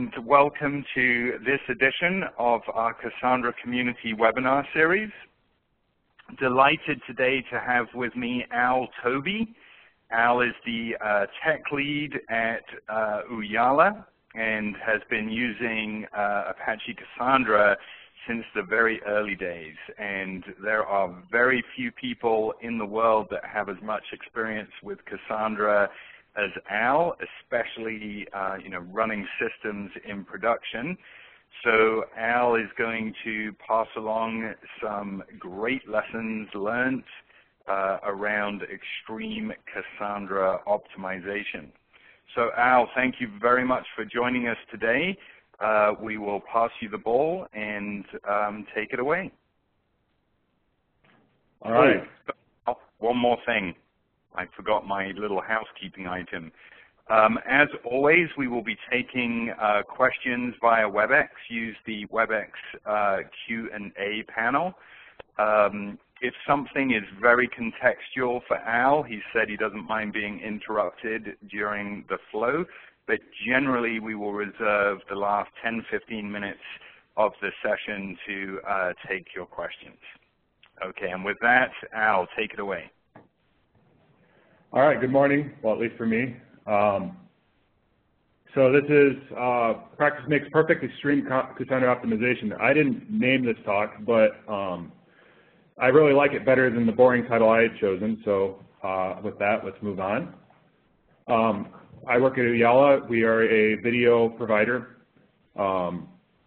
And welcome to this edition of our Cassandra Community Webinar Series. Delighted today to have with me Tobey. Al is the tech lead at Ooyala and has been using Apache Cassandra since the very early days. And there are very few people in the world that have as much experience with Cassandra as Al, especially running systems in production. So Al is going to pass along some great lessons learned around extreme Cassandra optimization. So Al, thank you very much for joining us today. We will pass you the ball and take it away. All right. Oh, one more thing. I forgot my little housekeeping item. As always, we will be taking questions via WebEx. Use the WebEx Q&A panel. If something is very contextual for Al, he said he doesn't mind being interrupted during the flow, but generally we will reserve the last 10-15 minutes of the session to take your questions. Okay, and with that, Al, take it away. All right, good morning, well, at least for me. So this is Practice Makes Perfect Extreme Cassandra Optimization. I didn't name this talk, but I really like it better than the boring title I had chosen. So with that, let's move on. I work at Ooyala. We are a video provider.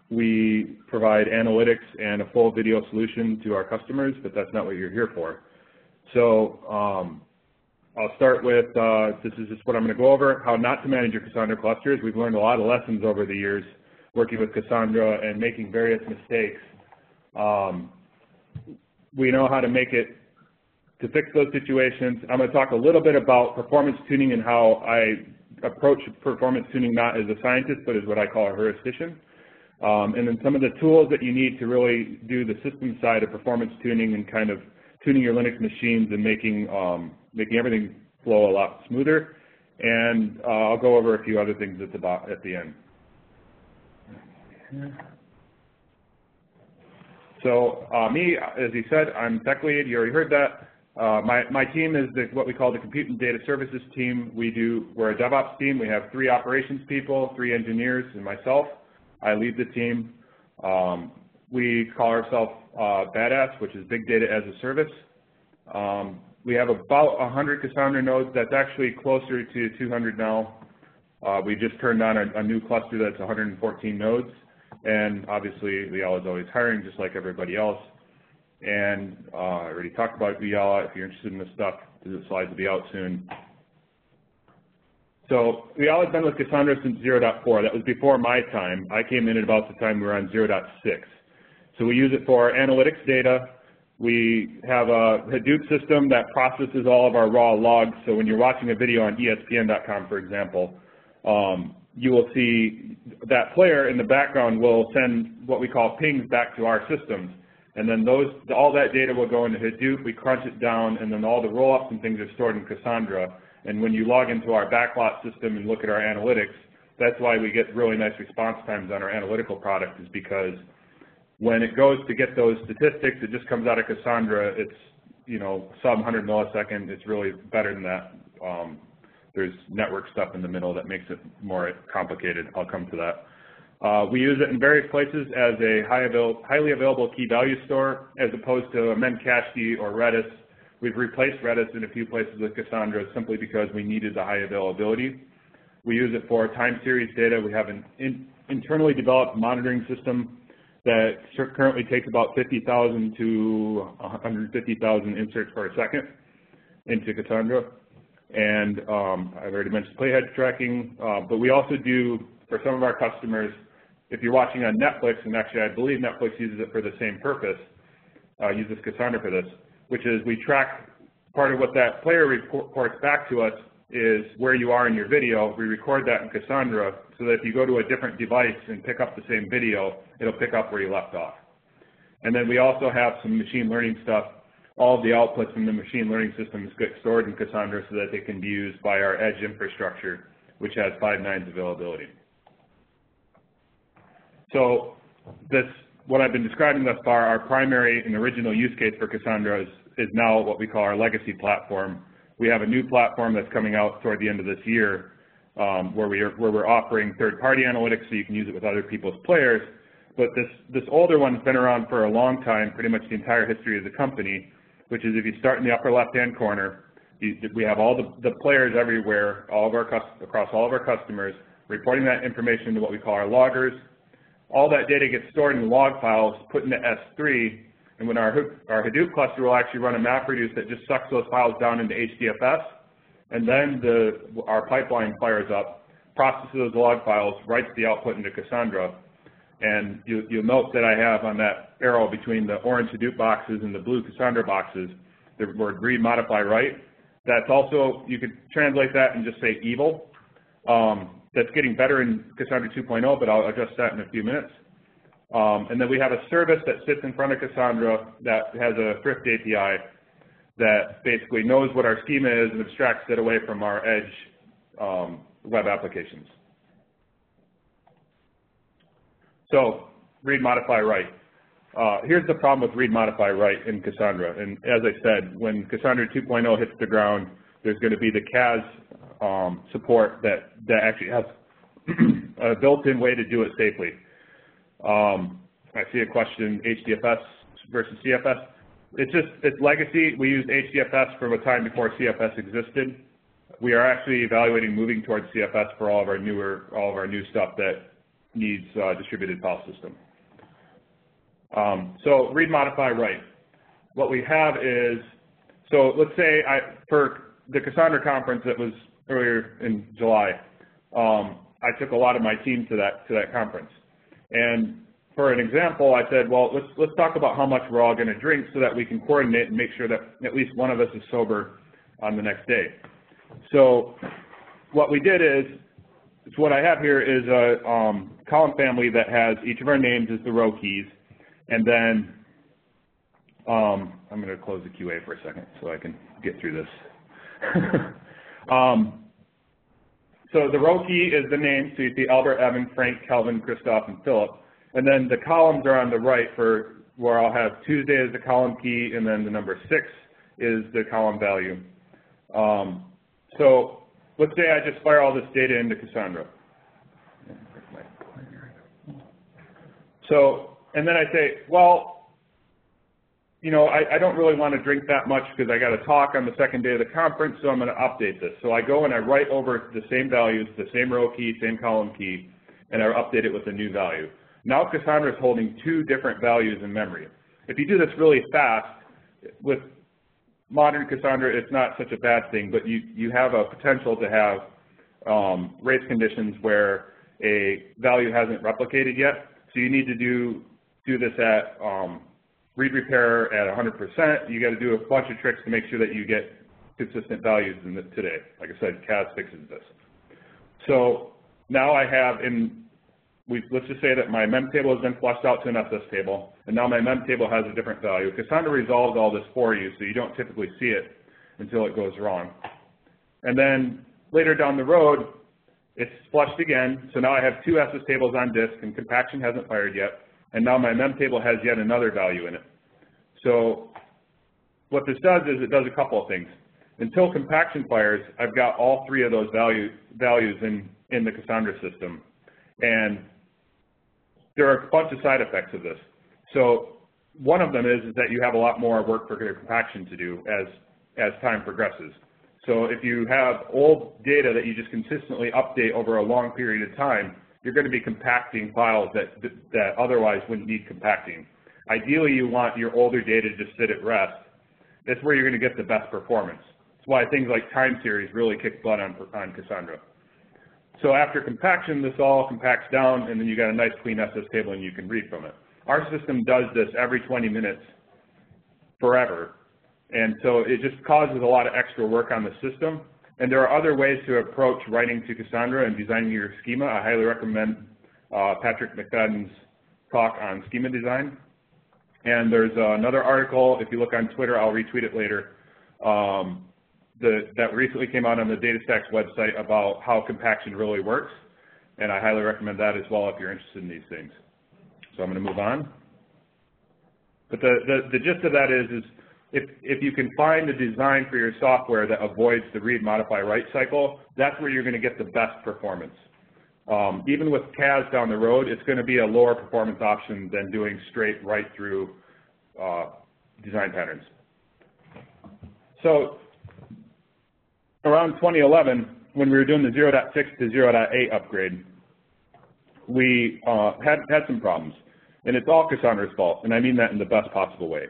We provide analytics and a full video solution to our customers, but that's not what you're here for. So I'll start with, this is just what I'm going to go over, how not to manage your Cassandra clusters. We've learned a lot of lessons over the years working with Cassandra and making various mistakes. We know how to to fix those situations. I'm going to talk a little bit about performance tuning and how I approach performance tuning not as a scientist, but as what I call a heuristician. And then some of the tools that you need to really do the system side of performance tuning and kind of tuning your Linux machines and making everything flow a lot smoother. And I'll go over a few other things at the end. So me, as he said, I'm tech lead. You already heard that. My team is what we call the Compute and Data Services team. We're a DevOps team. We have 3 operations people, 3 engineers, and myself. I lead the team. We call ourselves BADAS, which is Big Data as a Service. We have about 100 Cassandra nodes. That's actually closer to 200 now. We just turned on a new cluster that's 114 nodes. And obviously, Ooyala is always hiring, just like everybody else. And I already talked about Ooyala. If you're interested in this stuff, the slides will be out soon. So Ooyala has been with Cassandra since 0.4. That was before my time. I came in at about the time we were on 0.6. So we use it for analytics data. We have a Hadoop system that processes all of our raw logs. So when you're watching a video on ESPN.com, for example, you will see that player in the background will send what we call pings back to our systems. And then all that data will go into Hadoop. We crunch it down, and then all the roll-ups and things are stored in Cassandra. And when you log into our backlot system and look at our analytics, that's why we get really nice response times on our analytical product, is because when it goes to get those statistics, it just comes out of Cassandra. It's, sub 100 millisecond. It's really better than that. There's network stuff in the middle that makes it more complicated. I'll come to that. We use it in various places as a highly available key value store, as opposed to a Memcached or Redis. We've replaced Redis in a few places with Cassandra simply because we needed the high availability. We use it for time series data. We have an internally developed monitoring system that currently takes about 50,000 to 150,000 inserts per second into Cassandra. And I've already mentioned playhead tracking, but we also do, for some of our customers, if you're watching on Netflix, and actually I believe Netflix uses it for the same purpose, uses Cassandra for this, which is we track part of what that player reports back to us is where you are in your video. We record that in Cassandra so that if you go to a different device and pick up the same video, it'll pick up where you left off. And then we also have some machine learning stuff. All of the outputs from the machine learning systems get stored in Cassandra so that they can be used by our edge infrastructure, which has 5 nines availability. So what I've been describing thus far, our primary and original use case for Cassandra is now what we call our legacy platform. We have a new platform that's coming out toward the end of this year where we're offering third-party analytics so you can use it with other people's players. But this older one's been around for a long time, pretty much the entire history of the company, which is if you start in the upper left-hand corner, we have all the players everywhere, across all of our customers, reporting that information into what we call our loggers. All that data gets stored in log files, put into S3, and when our Hadoop cluster will actually run a MapReduce that just sucks those files down into Hdfs, and then our pipeline fires up, processes those log files, writes the output into Cassandra. And you'll note that I have on that arrow between the orange Hadoop boxes and the blue Cassandra boxes the word read, modify, write. That's also, you could translate that and just say evil. That's getting better in Cassandra 2.0, but I'll address that in a few minutes. And then we have a service that sits in front of Cassandra that has a Thrift API that basically knows what our schema is and abstracts it away from our edge web applications. So read, modify, write. Here's the problem with read, modify, write in Cassandra. And as I said, when Cassandra 2.0 hits the ground, there's going to be the CAS support that actually has a built-in way to do it safely. I see a question, HDFS versus CFS. It's legacy. We used HDFS from a time before CFS existed. We are actually evaluating moving towards CFS for all of our new stuff that needs distributed file system. So read, modify, write. What we have is, so let's say for the Cassandra conference that was earlier in July, I took a lot of my team to that conference. And for an example, I said, well, let's talk about how much we're all going to drink so that we can coordinate and make sure that at least one of us is sober on the next day. So what we did is what I have here is a column family that has each of our names as the row keys. And then I'm going to close the QA for a second so I can get through this. So the row key is the name. So you see Albert, Evan, Frank, Kelvin, Christoph, and Philip. And then the columns are on the right for where I'll have Tuesday as the column key, and then the number 6 is the column value. So let's say I just fire all this data into Cassandra. So, and then I say, well, you know, I don't really want to drink that much because I got a talk on the second day of the conference, so I'm going to update this. So I go and I write over the same values, the same row key, same column key, and I update it with a new value. Now Cassandra is holding 2 different values in memory. If you do this really fast, with modern Cassandra, it's not such a bad thing, but you have a potential to have race conditions where a value hasn't replicated yet. So you need to do this at read repair at 100%. You got to do a bunch of tricks to make sure that you get consistent values in this today. Like I said, CAS fixes this. So now I have let's just say that my mem table has been flushed out to an SS table, and now my mem table has a different value. Cassandra resolves all this for you, so you don't typically see it until it goes wrong. And then later down the road, it's flushed again, so now I have 2 SS tables on disk, and compaction hasn't fired yet, and now my mem table has yet another value in it. So what this does is it does a couple of things. Until compaction fires, I've got all 3 of those values in the Cassandra system. And there are a bunch of side effects of this. So one of them is that you have a lot more work for compaction to do as time progresses. So if you have old data that you just consistently update over a long period of time, you're going to be compacting files that otherwise wouldn't need compacting. Ideally, you want your older data to just sit at rest. That's where you're going to get the best performance. That's why things like time series really kick butt on Cassandra. So after compaction, this all compacts down, and then you got a nice clean SS table, and you can read from it. Our system does this every 20 minutes forever. And so it just causes a lot of extra work on the system. And there are other ways to approach writing to Cassandra and designing your schema. I highly recommend Patrick McFadden's talk on schema design. And there's another article, if you look on Twitter, I'll retweet it later, that recently came out on the DataStax website about how compaction really works. And I highly recommend that as well if you're interested in these things. So I'm going to move on. But the gist of that is if you can find a design for your software that avoids the read, modify, write cycle, that's where you're going to get the best performance. Even with CAS down the road, it's going to be a lower performance option than doing straight right through design patterns. So around 2011, when we were doing the 0.6 to 0.8 upgrade, we had some problems. And it's all Cassandra's fault, and I mean that in the best possible way.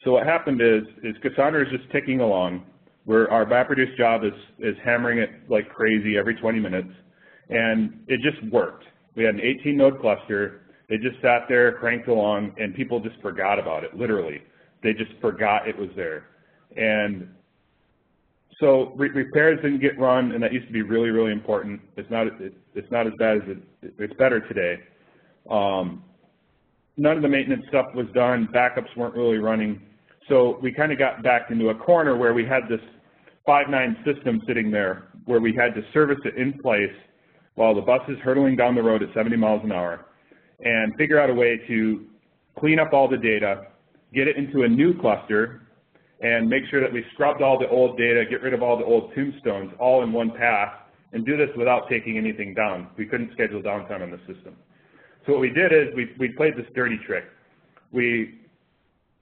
So what happened is Cassandra is just ticking along, where our MapReduce job is hammering it like crazy every 20 minutes, and it just worked. We had an 18-node cluster. They just sat there, cranked along, and people just forgot about it, literally. They just forgot it was there. And so repairs didn't get run, and that used to be really, really important. It's not as bad as it's better today. None of the maintenance stuff was done. Backups weren't really running. So we kind of got back into a corner where we had this 5.9 system sitting there where we had to service it in place while the bus is hurtling down the road at 70 miles an hour and figure out a way to clean up all the data, get it into a new cluster, and make sure that we scrubbed all the old data, get rid of all the old tombstones all in one pass, and do this without taking anything down. We couldn't schedule downtime on the system. So what we did is we played this dirty trick.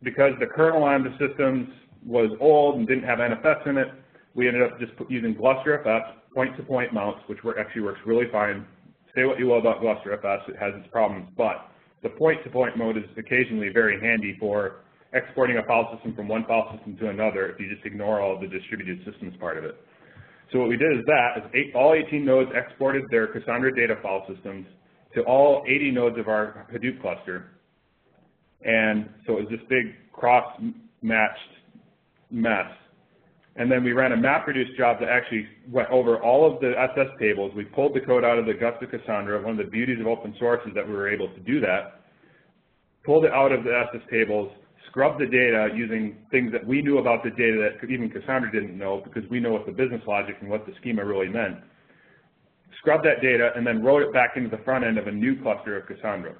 Because the kernel on the systems was old and didn't have NFS in it, we ended up just using GlusterFS point-to-point mounts, which actually works really fine. Say what you will about GlusterFS, it has its problems, but the point-to-point mode is occasionally very handy for exporting a file system from one file system to another if you just ignore all of the distributed systems part of it. So what we did is all 18 nodes exported their Cassandra data file systems to all 80 nodes of our Hadoop cluster. And so it was this big cross-matched mess. And then we ran a MapReduce job that actually went over all of the SS tables. We pulled the code out of the guts of Cassandra. One of the beauties of open source is that we were able to do that. Pulled it out of the SS tables, scrubbed the data using things that we knew about the data that even Cassandra didn't know because we know what the business logic and what the schema really meant. Scrubbed that data, and then wrote it back into the front end of a new cluster of Cassandra.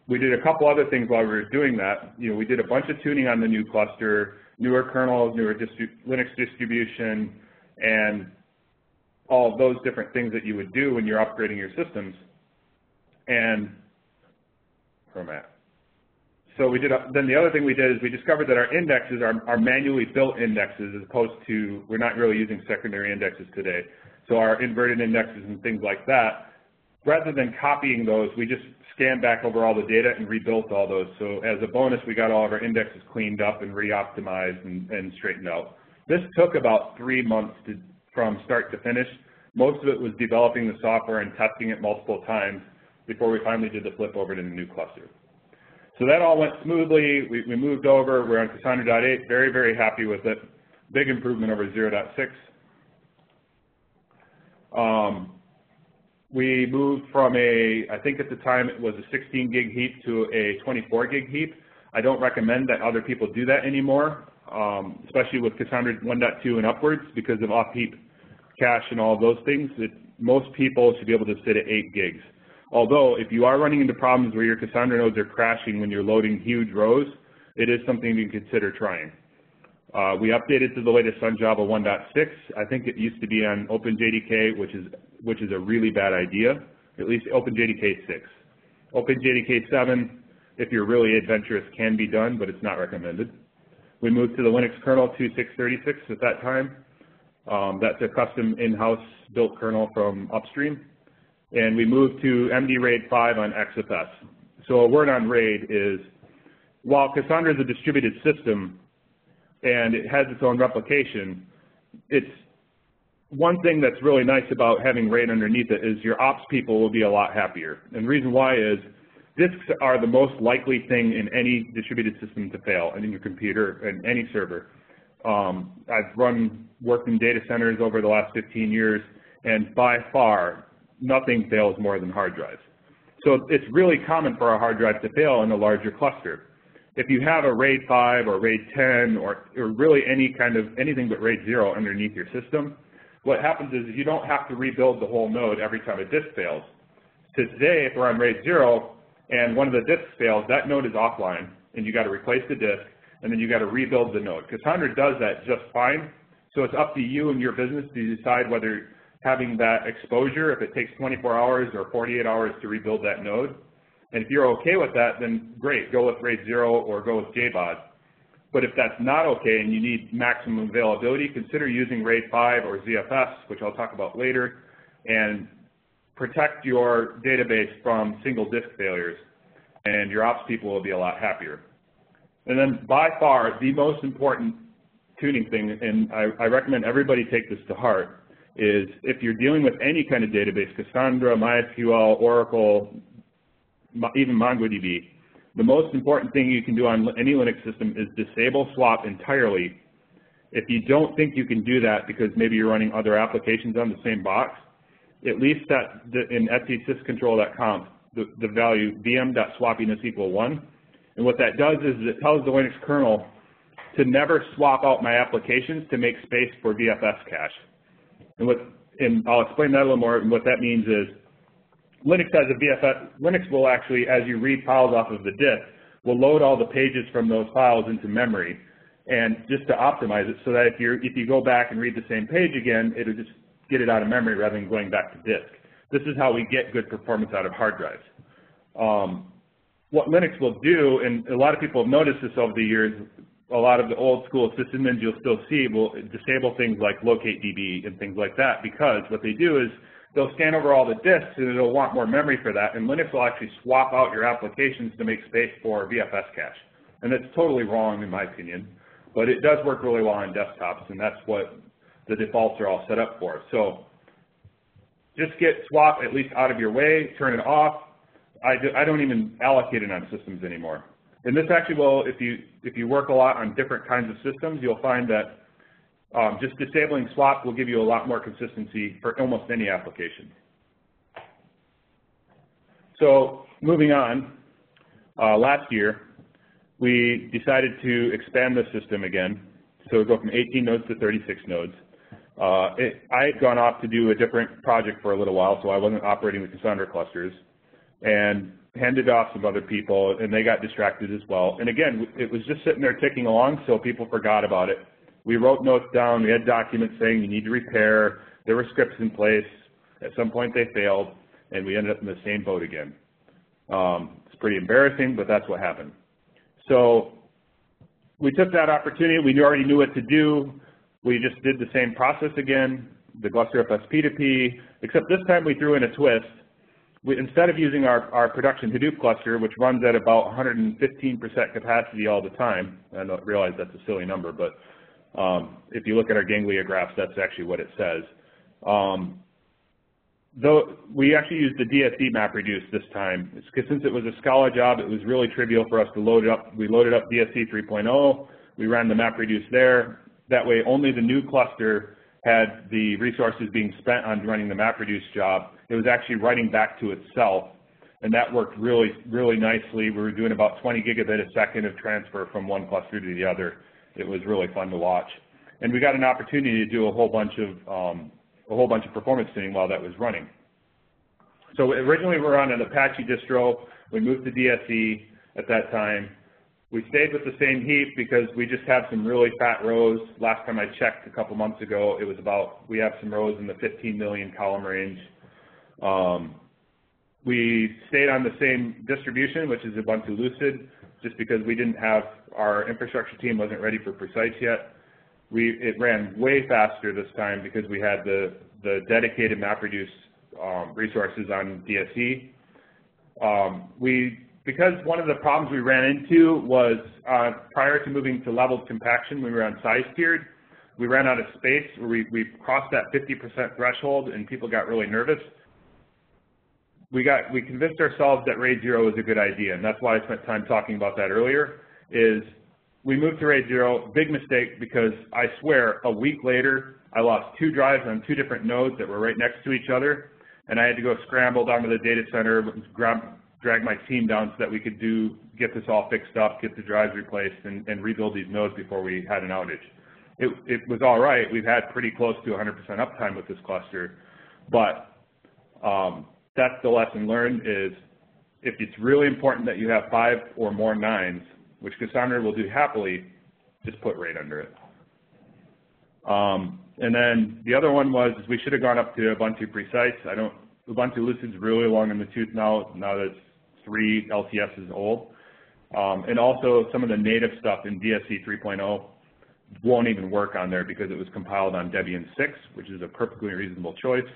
We did a couple other things while we were doing that. We did a bunch of tuning on the new cluster, newer kernels, newer Linux distribution, and all of those different things that you would do when you're upgrading your systems. And so then the other thing we did is we discovered that our indexes are manually built indexes as opposed to, we're not really using secondary indexes today. So our inverted indexes and things like that, rather than copying those, we just scanned back over all the data and rebuilt all those. So as a bonus, we got all of our indexes cleaned up and re-optimized and straightened out. This took about 3 months from start to finish. Most of it was developing the software and testing it multiple times before we finally did the flip over to the new cluster. So that all went smoothly. We moved over. We're on Cassandra.8. Very, very happy with it. Big improvement over 0.6. We moved from I think at the time it was a 16 gig heap to a 24 gig heap. I don't recommend that other people do that anymore, especially with Cassandra 1.2 and upwards because of off-heap cache and all of those things. Most people should be able to sit at 8 gigs. Although, if you are running into problems where your Cassandra nodes are crashing when you're loading huge rows, it is something you can consider trying. We updated to the latest on Java 1.6. I think it used to be on OpenJDK, which is a really bad idea, at least OpenJDK 6. OpenJDK 7, if you're really adventurous, can be done, but it's not recommended. We moved to the Linux kernel 2.6.36 at that time. That's a custom in-house built kernel from upstream. And we moved to MD RAID 5 on XFS. So a word on RAID is, while Cassandra is a distributed system and it has its own replication, it's one thing that's really nice about having RAID underneath it is your ops people will be a lot happier. And the reason why is disks are the most likely thing in any distributed system to fail, and in your computer and any server. I've worked in data centers over the last 15 years, and by far, nothing fails more than hard drives. So it's really common for a hard drive to fail in a larger cluster. If you have a RAID 5 or RAID 10 or really anything but RAID 0 underneath your system, what happens is you don't have to rebuild the whole node every time a disk fails. to today, if we're on RAID 0 and one of the disks fails, that node is offline, and you got to replace the disk, and then you got to rebuild the node. Cassandra does that just fine, so it's up to you and your business to decide whether having that exposure, if it takes 24 hours or 48 hours to rebuild that node. And if you're okay with that, then great, go with RAID 0 or go with JBOD. But if that's not okay and you need maximum availability, consider using RAID 5 or ZFS, which I'll talk about later, and protect your database from single disk failures, and your ops people will be a lot happier. And then by far, the most important tuning thing, and I recommend everybody take this to heart, is if you're dealing with any kind of database, Cassandra, MySQL, Oracle, even MongoDB, the most important thing you can do on any Linux system is disable swap entirely. If you don't think you can do that because maybe you're running other applications on the same box, at least that in etsyscontrol.conf, the value vm.swappiness equal 1. And what that does is it tells the Linux kernel to never swap out my applications to make space for VFS cache. And I'll explain that a little more. And what that means is Linux has a VFS. Linux will actually, as you read files off of the disk, will load all the pages from those files into memory, and just to optimize it so that if you go back and read the same page again, it'll just get it out of memory rather than going back to disk. This is how we get good performance out of hard drives. What Linux will do, and a lot of people have noticed this over the years, a lot of the old school sysadmins you'll still see will disable things like locate DB and things like that, because what they do is they'll scan over all the disks and they'll want more memory for that, and Linux will actually swap out your applications to make space for VFS cache. And that's totally wrong in my opinion, but it does work really well on desktops, and that's what the defaults are all set up for. So just get swap at least out of your way, turn it off. I don't even allocate it on systems anymore. And this actually will, if you work a lot on different kinds of systems, you'll find that just disabling swap will give you a lot more consistency for almost any application. So moving on, last year we decided to expand the system again. So we go from 18 nodes to 36 nodes. I had gone off to do a different project for a little while, so I wasn't operating the Cassandra clusters, and handed off some other people, and they got distracted as well. And again, it was just sitting there ticking along, so people forgot about it. We wrote notes down. We had documents saying you need to repair. There were scripts in place. At some point they failed, and we ended up in the same boat again. It's pretty embarrassing, but that's what happened. So we took that opportunity. We already knew what to do. We just did the same process again, the GlusterFS P2P, except this time we threw in a twist. Instead of using our production Hadoop cluster, which runs at about 115% capacity all the time, I realize that's a silly number, but if you look at our Ganglia graphs, that's actually what it says. Though we actually used the DSE MapReduce this time, because since it was a Scala job, it was really trivial for us to load it up. We loaded up DSE 3.0. We ran the MapReduce there. That way, only the new cluster had the resources being spent on running the MapReduce job. It was actually writing back to itself, and that worked really, really nicely. We were doing about 20 gigabit a second of transfer from one cluster to the other. It was really fun to watch, and we got an opportunity to do a whole bunch of performance tuning while that was running. So originally we were on an Apache distro. We moved to DSE at that time. We stayed with the same heap because we just have some really fat rows. Last time I checked a couple months ago, it was about, we have some rows in the 15 million column range. We stayed on the same distribution, which is Ubuntu Lucid, just because we didn't have, our infrastructure team wasn't ready for Precise yet. It ran way faster this time because we had the dedicated MapReduce resources on DSE. Because one of the problems we ran into was prior to moving to leveled compaction, we were on size tiered. We ran out of space where we crossed that 50% threshold and people got really nervous. We convinced ourselves that RAID 0 was a good idea, and that's why I spent time talking about that earlier, is we moved to RAID 0, big mistake, because I swear a week later I lost 2 drives on 2 different nodes that were right next to each other, and I had to go scramble down to the data center, drag my team down so that we could get this all fixed up, get the drives replaced, and rebuild these nodes before we had an outage. It was all right. We've had pretty close to 100% uptime with this cluster, but that's the lesson learned is if it's really important that you have 5 or more 9s, which Cassandra will do happily, just put RAID under it. And then the other one was we should have gone up to Ubuntu Precise. Ubuntu Lucid's really long in the tooth now that it's 3 LTSs old. And also some of the native stuff in DSC 3.0 won't even work on there because it was compiled on Debian 6, which is a perfectly reasonable choice.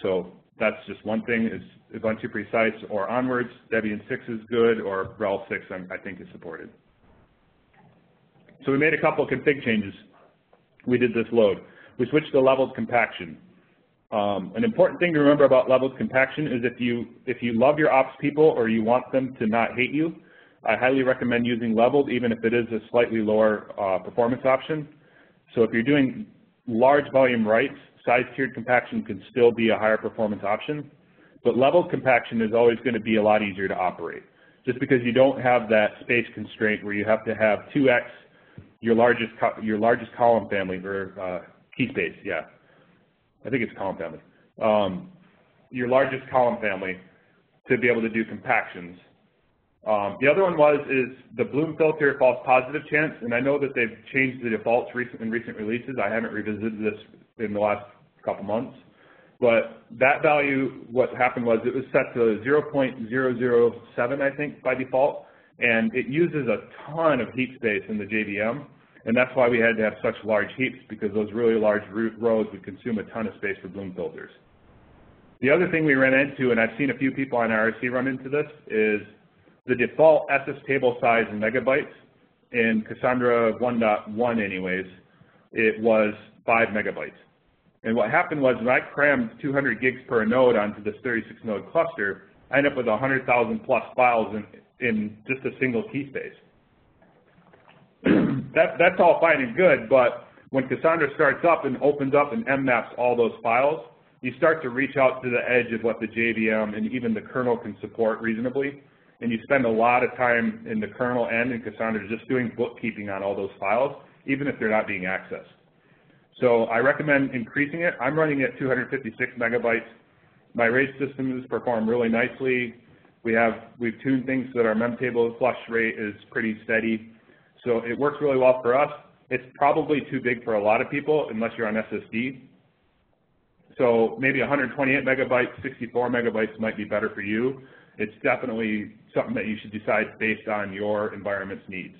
So that's just one thing is Ubuntu Precise or onwards. Debian 6 is good, or RHEL 6 I think is supported. So we made a couple of config changes. We did this load. We switched to leveled compaction. An important thing to remember about leveled compaction is if you love your ops people or you want them to not hate you, I highly recommend using leveled, even if it is a slightly lower performance option. So if you're doing large volume writes, size-tiered compaction can still be a higher performance option. But leveled compaction is always going to be a lot easier to operate, just because you don't have that space constraint where you have to have 2x your largest column family, or key space, yeah. I think it's column family. Your largest column family to be able to do compactions. The other one is the Bloom filter false positive chance, and I know that they've changed the defaults in recent releases. I haven't revisited this in the last couple months. But that value, what happened was it was set to 0.007, I think, by default, and it uses a ton of heap space in the JVM, and that's why we had to have such large heaps, because those really large rows would consume a ton of space for Bloom filters. The other thing we ran into, and I've seen a few people on IRC run into this, is the default SS table size in megabytes. In Cassandra 1.1 anyways, it was 5 megabytes. And what happened was when I crammed 200 gigs per node onto this 36 node cluster, I ended up with 100,000 plus files in just a single key space. That's all fine and good, but when Cassandra starts up and opens up and mmaps all those files, you start to reach out to the edge of what the JVM and even the kernel can support reasonably, and you spend a lot of time in the kernel and in Cassandra just doing bookkeeping on all those files, even if they're not being accessed. So I recommend increasing it. I'm running at 256 megabytes. My RAID systems perform really nicely. We've tuned things so that our memtable flush rate is pretty steady. So it works really well for us. It's probably too big for a lot of people unless you're on SSD. So maybe 128 megabytes, 64 megabytes might be better for you. It's definitely something that you should decide based on your environment's needs.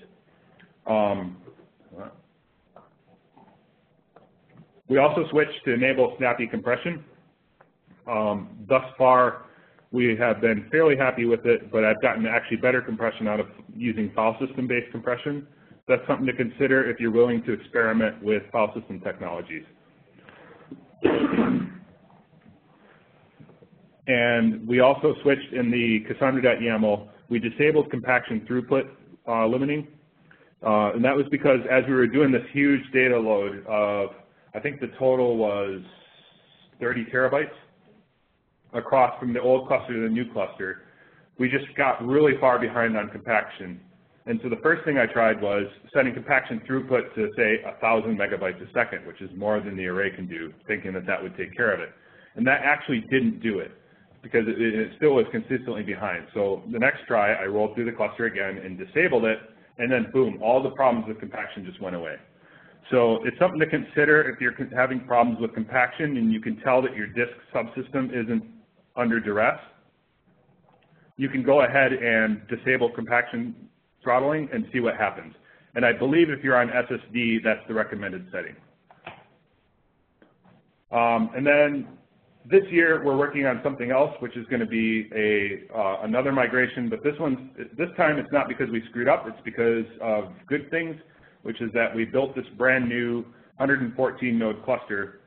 We also switched to enable snappy compression. Thus far, we have been fairly happy with it, but I've gotten actually better compression out of using file system-based compression. That's something to consider if you're willing to experiment with file system technologies. And we also switched in the Cassandra.yaml, we disabled compaction throughput limiting. And that was because as we were doing this huge data load of, I think the total was 30 terabytes across from the old cluster to the new cluster, we just got really far behind on compaction. And so the first thing I tried was setting compaction throughput to, say, 1,000 megabytes a second, which is more than the array can do, thinking that that would take care of it. And that actually didn't do it, because it still was consistently behind. So the next try, I rolled through the cluster again and disabled it, and then boom, all the problems with compaction just went away. So it's something to consider if you're having problems with compaction and you can tell that your disk subsystem isn't under duress. You can go ahead and disable compaction throttling and see what happens. And I believe if you're on SSD, that's the recommended setting. And then this year, we're working on something else, which is going to be another migration. But this time, it's not because we screwed up. It's because of good things, which is that we built this brand new 114 node cluster,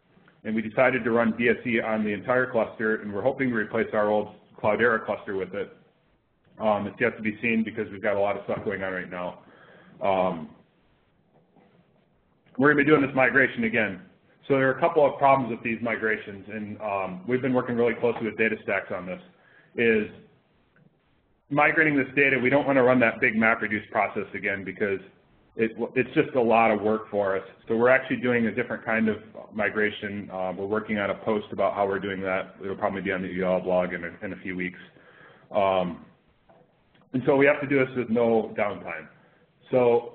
and we decided to run DSE on the entire cluster, and we're hoping to replace our old Cloudera cluster with it. It's yet to be seen because we've got a lot of stuff going on right now. We're going to be doing this migration again. So there are a couple of problems with these migrations, and we've been working really closely with DataStax on this, is migrating this data, we don't want to run that big MapReduce process again because it's just a lot of work for us. So we're actually doing a different kind of migration. We're working on a post about how we're doing that. It'll probably be on the Ooyala blog in a few weeks. And so we have to do this with no downtime. So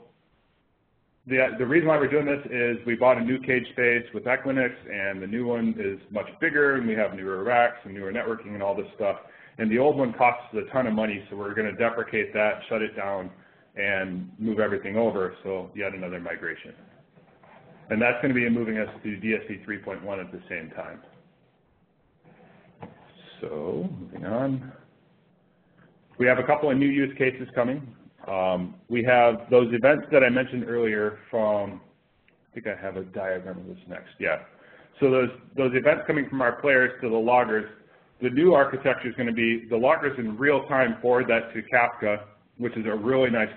the reason why we're doing this is we bought a new cage space with Equinix, and the new one is much bigger, and we have newer racks and newer networking and all this stuff. And the old one costs a ton of money, so we're going to deprecate that, shut it down, and move everything over, so yet another migration. And that's going to be moving us to DSC 3.1 at the same time. So moving on. We have a couple of new use cases coming. We have those events that I mentioned earlier from, I think I have a diagram of this next, yeah. So those events coming from our players to the loggers, the new architecture is going to be the loggers in real time forward that to Kafka, which is a really nice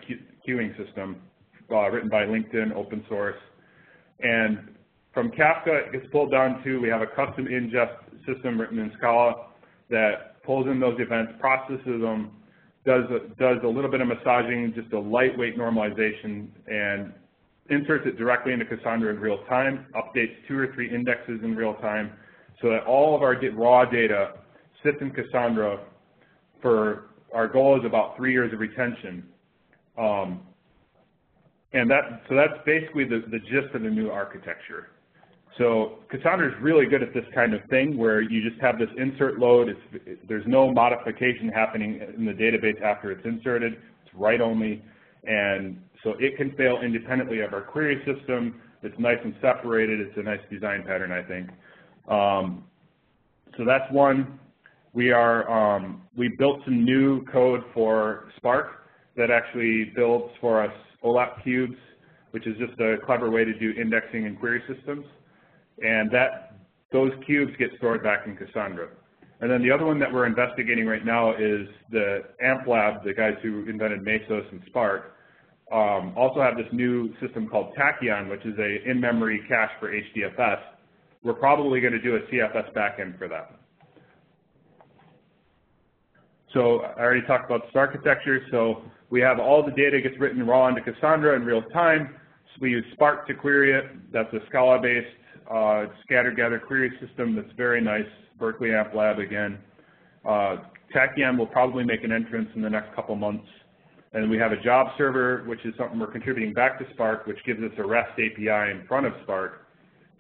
queuing system written by LinkedIn, open source. And from Kafka, it gets pulled down to, we have a custom ingest system written in Scala that pulls in those events, processes them, does a little bit of massaging, just a lightweight normalization, and inserts it directly into Cassandra in real time, updates 2 or 3 indexes in real time, so that all of our raw data sits in Cassandra for, our goal is about 3 years of retention. And so that's basically the gist of the new architecture. So Cassandra is really good at this kind of thing where you just have this insert load. There's no modification happening in the database after it's inserted. It's write only. And so it can fail independently of our query system. It's nice and separated. It's a nice design pattern, I think. So that's one. We built some new code for Spark that actually builds for us OLAP cubes, which is just a clever way to do indexing and query systems. And those cubes get stored back in Cassandra. And then the other one that we're investigating right now is the AMP Lab, the guys who invented Mesos and Spark, also have this new system called Tachyon, which is a in-memory cache for Hdfs. We're probably going to do a CFS backend for that. So I already talked about this architecture. So we have all the data gets written raw into Cassandra in real time. So we use Spark to query it. That's a Scala-based scatter-gather query system that's very nice. Berkeley Amp Lab again. Tachyon will probably make an entrance in the next couple months. And we have a job server, which is something we're contributing back to Spark, which gives us a REST API in front of Spark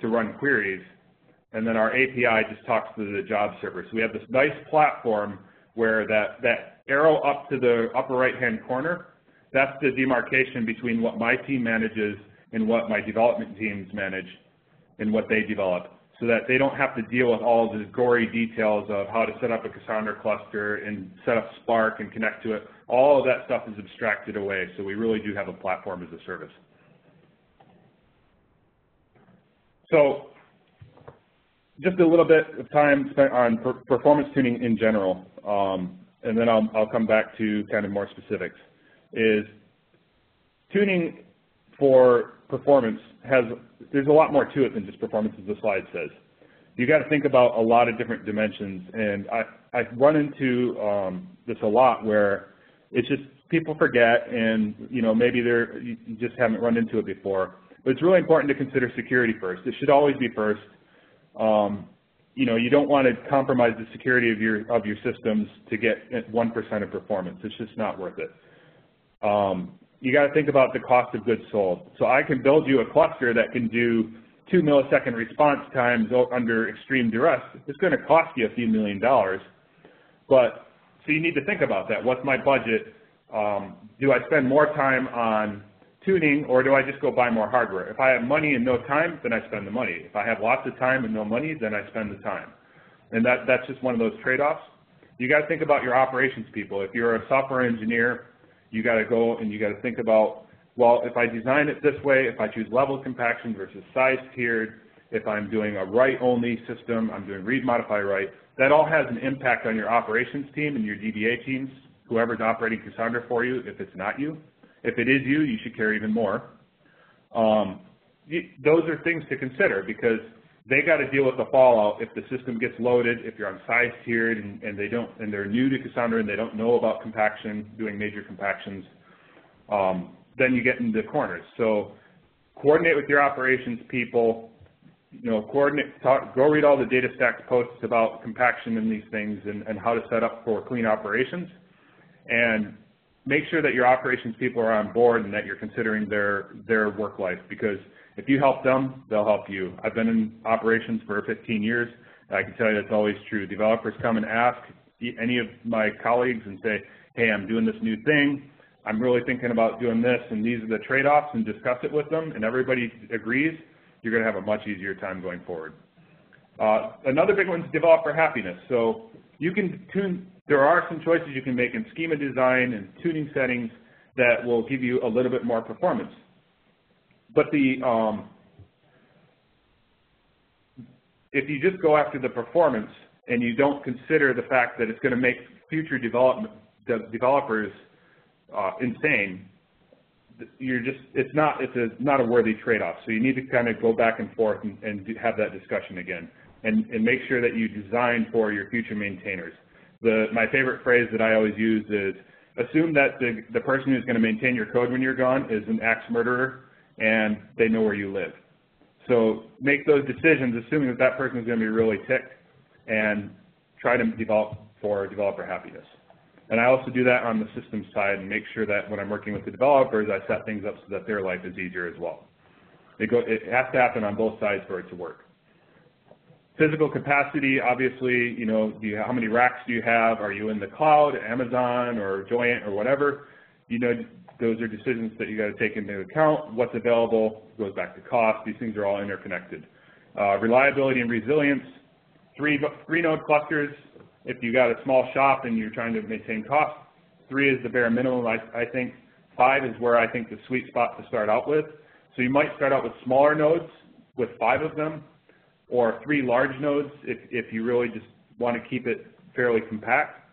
to run queries. And then our API just talks to the job server. So we have this nice platform where that arrow up to the upper right-hand corner, that's the demarcation between what my team manages and what my development teams manage and what they develop, so that they don't have to deal with all the gory details of how to set up a Cassandra cluster and set up Spark and connect to it. All of that stuff is abstracted away, so we really do have a platform as a service. So just a little bit of time spent on performance tuning in general, and then I'll come back to kind of more specifics. Is tuning for performance there's a lot more to it than just performance, as the slide says. You got to think about a lot of different dimensions, and I've run into this a lot where it's just people forget, and maybe you just haven't run into it before. But it's really important to consider security first. It should always be first. You don't want to compromise the security of your systems to get 1% of performance. It's just not worth it. You got to think about the cost of goods sold. So I can build you a cluster that can do 2 millisecond response times under extreme duress. It's going to cost you a few $1 million. But so you need to think about that. What's my budget? Do I spend more time on tuning, or do I just go buy more hardware? If I have money and no time, then I spend the money. If I have lots of time and no money, then I spend the time. And that's just one of those trade-offs. You got to think about your operations people. If you're a software engineer, you got to go and you got to think about, well, if I design it this way, if I choose level compaction versus size tiered, if I'm doing a write-only system, I'm doing read, modify, write, that all has an impact on your operations team and your DBA teams, whoever's operating Cassandra for you, if it's not you. If it is you, you should care even more. Those are things to consider because they got to deal with the fallout if the system gets loaded, if you're on size tiered and they're new to Cassandra and they don't know about compaction, doing major compactions. then you get into corners. So coordinate with your operations people, go read all the DataStax posts about compaction and these things and how to set up for clean operations, and make sure that your operations people are on board and that you're considering their work life, because if you help them, they'll help you. I've been in operations for 15 years. I can tell you that's always true. Developers come and ask any of my colleagues and say, hey, I'm doing this new thing. I'm really thinking about doing this, and these are the trade-offs, and discuss it with them, and everybody agrees. You're going to have a much easier time going forward. Another big one is developer happiness. So you can tune, there are some choices you can make in schema design and tuning settings that will give you a little bit more performance. But if you just go after the performance and you don't consider the fact that it's going to make future developers insane, it's not a worthy trade-off. So you need to kind of go back and forth and have that discussion again, and make sure that you design for your future maintainers. My favorite phrase that I always use is, assume that the person who's going to maintain your code when you're gone is an axe murderer and they know where you live. So make those decisions assuming that that person is going to be really ticked, and try to develop for developer happiness. And I also do that on the systems side and make sure that when I'm working with the developers, I set things up so that their life is easier as well. It has to happen on both sides for it to work. Physical capacity, obviously, how many racks do you have? Are you in the cloud, Amazon, or Joyent, or whatever? Those are decisions that you got to take into account. What's available goes back to cost. These things are all interconnected. Reliability and resilience, three node clusters. If you got a small shop and you're trying to maintain cost, 3 is the bare minimum, I think. 5 is where I think the sweet spot to start out with. So you might start out with smaller nodes with 5 of them, or 3 large nodes if you really just want to keep it fairly compact.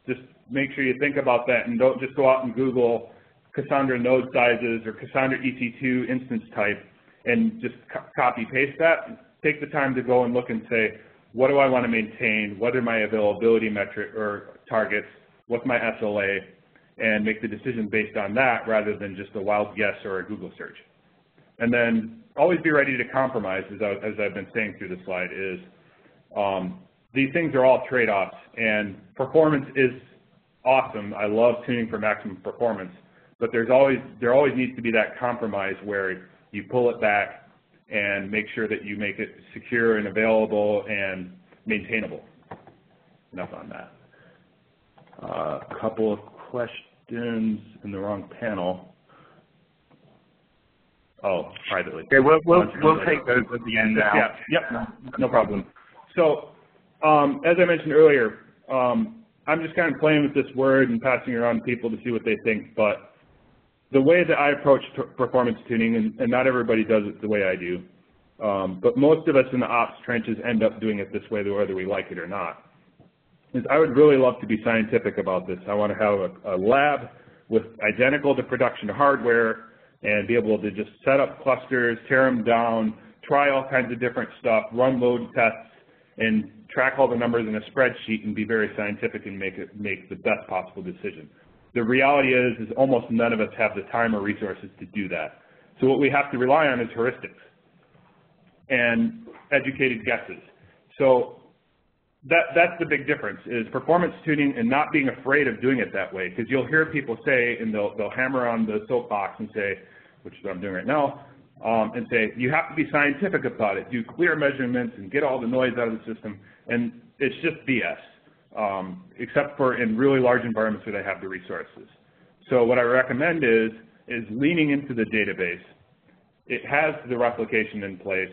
Just make sure you think about that, and don't just go out and Google Cassandra node sizes or Cassandra EC2 instance type and just copy paste that. Take the time to go and look and say, what do I want to maintain? What are my availability metric or targets? What's my SLA? And make the decision based on that rather than just a wild guess or a Google search. And then always be ready to compromise, as I've been saying through the slide, is these things are all trade-offs, and performance is awesome. I love tuning for maximum performance, but there always needs to be that compromise where you pull it back and make sure that you make it secure and available and maintainable. Enough on that. A couple of questions in the wrong panel. Oh, privately. Okay, we'll take those at the end now. Yeah, yep, no problem. So, as I mentioned earlier, I'm just kind of playing with this word and passing it around to people to see what they think, but the way that I approach performance tuning, and not everybody does it the way I do, but most of us in the ops trenches end up doing it this way whether we like it or not, is I would really love to be scientific about this. I want to have a lab with identical to production hardware and be able to just set up clusters, tear them down, try all kinds of different stuff, run load tests, and track all the numbers in a spreadsheet and be very scientific and make the best possible decision. The reality is almost none of us have the time or resources to do that. So what we have to rely on is heuristics and educated guesses. So that's the big difference, is performance tuning and not being afraid of doing it that way, because you'll hear people say, and they'll hammer on the soapbox and say, which is what I'm doing right now, and say, you have to be scientific about it, do clear measurements and get all the noise out of the system, and it's just BS, except for in really large environments where they have the resources. So what I recommend is leaning into the database. It has the replication in place,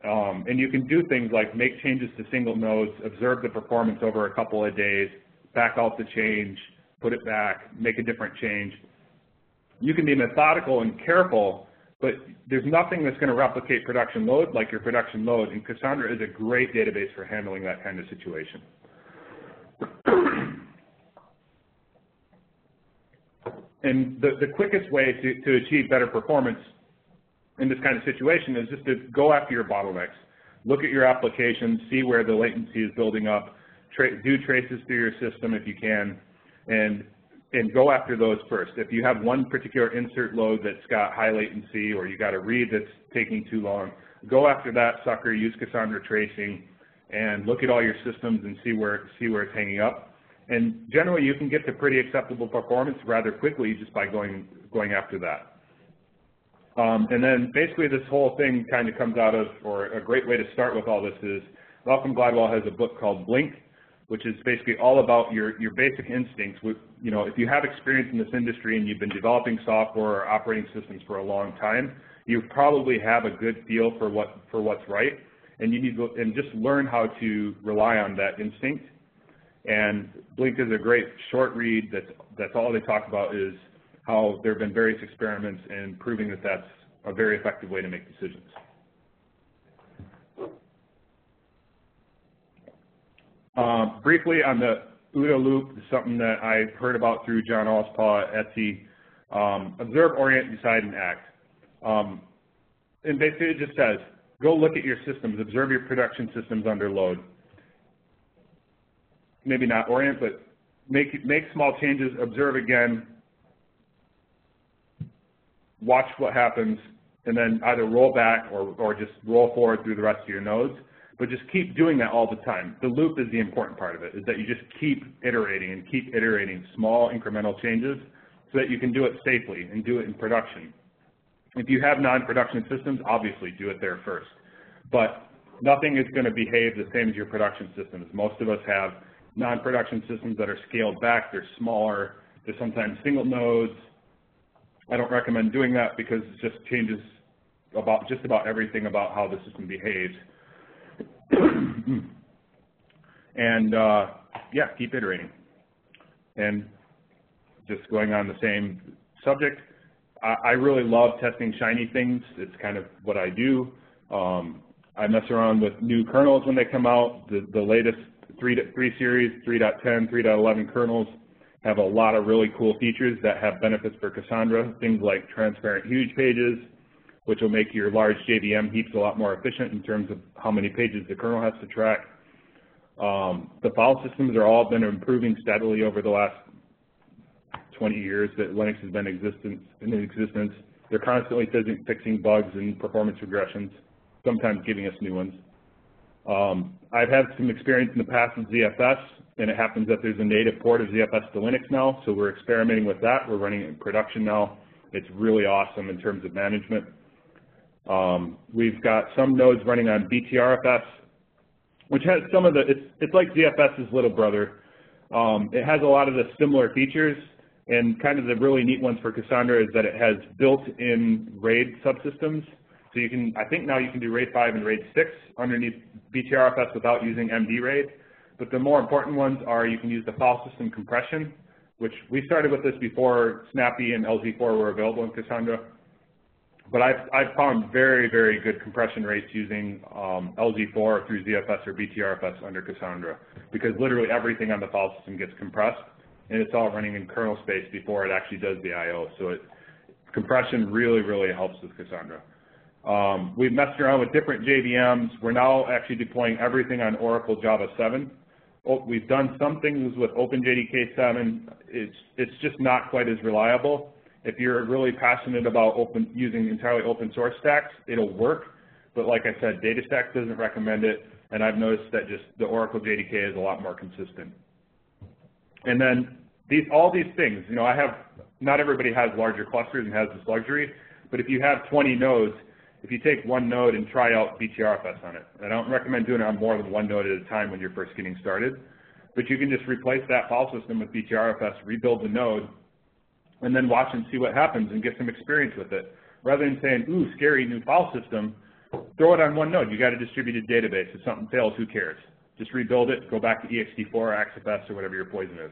and you can do things like make changes to single nodes, observe the performance over a couple of days, back out the change, put it back, make a different change. You can be methodical and careful, but there's nothing that's going to replicate production load like your production load, and Cassandra is a great database for handling that kind of situation. And the quickest way to achieve better performance in this kind of situation is just to go after your bottlenecks. Look at your applications, see where the latency is building up, do traces through your system if you can, and and go after those first. If you have one particular insert load that's got high latency, or you got a read that's taking too long, go after that sucker, use Cassandra tracing, and look at all your systems and see where it's hanging up. And generally, you can get to pretty acceptable performance rather quickly just by going after that. And then basically this whole thing kind of comes out of, or a great way to start with all this is, Malcolm Gladwell has a book called Blink, which is basically all about your basic instincts. You know, if you have experience in this industry and you've been developing software or operating systems for a long time, you probably have a good feel for what's right, and you need to just learn how to rely on that instinct. And Blink is a great short read. That's all they talk about is how there have been various experiments in proving that that's a very effective way to make decisions. Briefly on the OODA loop, something that I heard about through John Allspaw at Etsy. Observe, orient, decide, and act. And basically it just says, go look at your systems, observe your production systems under load. Maybe not orient, but make small changes, observe again, watch what happens, and then either roll back or just roll forward through the rest of your nodes. But just keep doing that all the time. The loop is the important part of it, is that you just keep iterating and keep iterating small incremental changes so that you can do it safely and do it in production. If you have non-production systems, obviously do it there first. But nothing is going to behave the same as your production systems. Most of us have non-production systems that are scaled back. They're smaller. They're sometimes single nodes. I don't recommend doing that because it just changes about just about everything about how the system behaves. And yeah, keep iterating. And just going on the same subject, I really love testing shiny things. It's kind of what I do. I mess around with new kernels when they come out. The latest 3 series, 3.10, 3.11 kernels have a lot of really cool features that have benefits for Cassandra. Things like transparent huge pages, which will make your large JVM heaps a lot more efficient in terms of how many pages the kernel has to track. The file systems are all been improving steadily over the last 20 years that Linux has been in existence. They're constantly fixing bugs and performance regressions, sometimes giving us new ones. I've had some experience in the past with ZFS, and it happens that there's a native port of ZFS to Linux now, so we're experimenting with that. We're running it in production now. It's really awesome in terms of management. We've got some nodes running on BTRFS, which has some of the, it's like ZFS's little brother. It has a lot of the similar features, and kind of the really neat ones for Cassandra is that it has built-in RAID subsystems. So you can, I think now you can do RAID 5 and RAID 6 underneath BTRFS without using MD RAID. But the more important ones are you can use the file system compression, which we started with this before Snappy and LZ4 were available in Cassandra. But I've found very, very good compression rates using LZ4 through ZFS or BTRFS under Cassandra, because literally everything on the file system gets compressed, and it's all running in kernel space before it actually does the I/O. So compression really, really helps with Cassandra. We've messed around with different JVMs. We're now actually deploying everything on Oracle Java 7. We've done some things with OpenJDK 7. It's just not quite as reliable. If you're really passionate about using entirely open source stacks, it'll work. But like I said, DataStax doesn't recommend it, and I've noticed that just the Oracle JDK is a lot more consistent. And then all these things, you know, not everybody has larger clusters and has this luxury, but if you have 20 nodes, if you take one node and try out BTRFS on it, I don't recommend doing it on more than one node at a time when you're first getting started, but you can just replace that file system with BTRFS, rebuild the node, and then watch and see what happens and get some experience with it. Rather than saying, ooh, scary new file system, throw it on one node. You got a distributed database. If something fails, who cares? Just rebuild it, go back to ext4 or AXFS or whatever your poison is.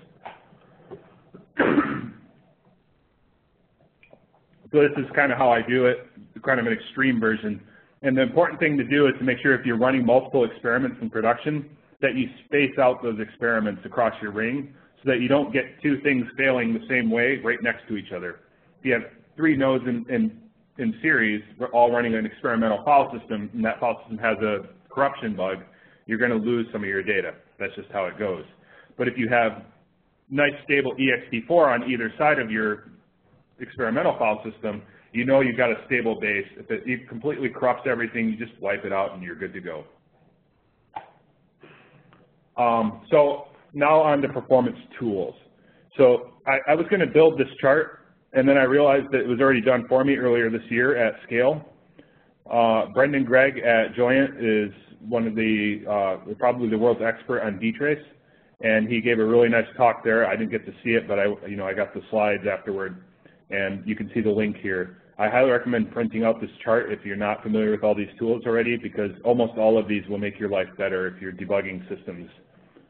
So this is kind of how I do it, kind of an extreme version. And the important thing to do is to make sure if you're running multiple experiments in production, that you space out those experiments across your ring so that you don't get two things failing the same way right next to each other. If you have 3 nodes in series, all running an experimental file system, and that file system has a corruption bug, you're going to lose some of your data. That's just how it goes. But if you have nice stable ext4 on either side of your experimental file system, you know you've got a stable base. If it completely corrupts everything, you just wipe it out and you're good to go. So now on to performance tools. So I was going to build this chart, and then I realized that it was already done for me earlier this year at scale. Brendan Gregg at Joyent is one of the, probably the world's expert on dtrace, and he gave a really nice talk there. I didn't get to see it, but I got the slides afterward, and you can see the link here. I highly recommend printing out this chart if you're not familiar with all these tools already, because almost all of these will make your life better if you're debugging systems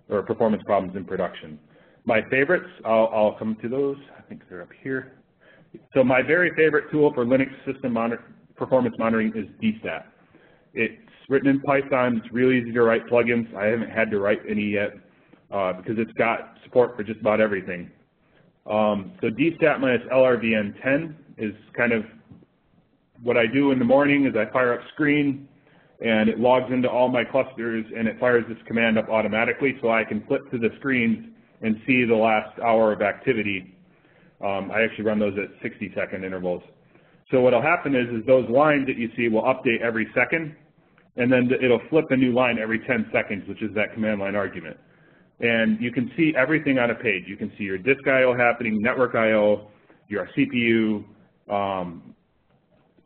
or performance problems in production. My favorites, I'll come to those. I think they're up here. So my very favorite tool for Linux system performance monitoring is dstat. It's written in Python. It's really easy to write plugins. I haven't had to write any yet because it's got support for just about everything. So dstat minus LRVN10 is kind of what I do in the morning is I fire up screen and it logs into all my clusters and it fires this command up automatically so I can flip to the screens and see the last hour of activity. I actually run those at 60-second intervals. So what will happen is those lines that you see will update every second, and then it'll flip a new line every 10 seconds, which is that command line argument. And you can see everything on a page. You can see your disk I/O happening, network I/O, your CPU.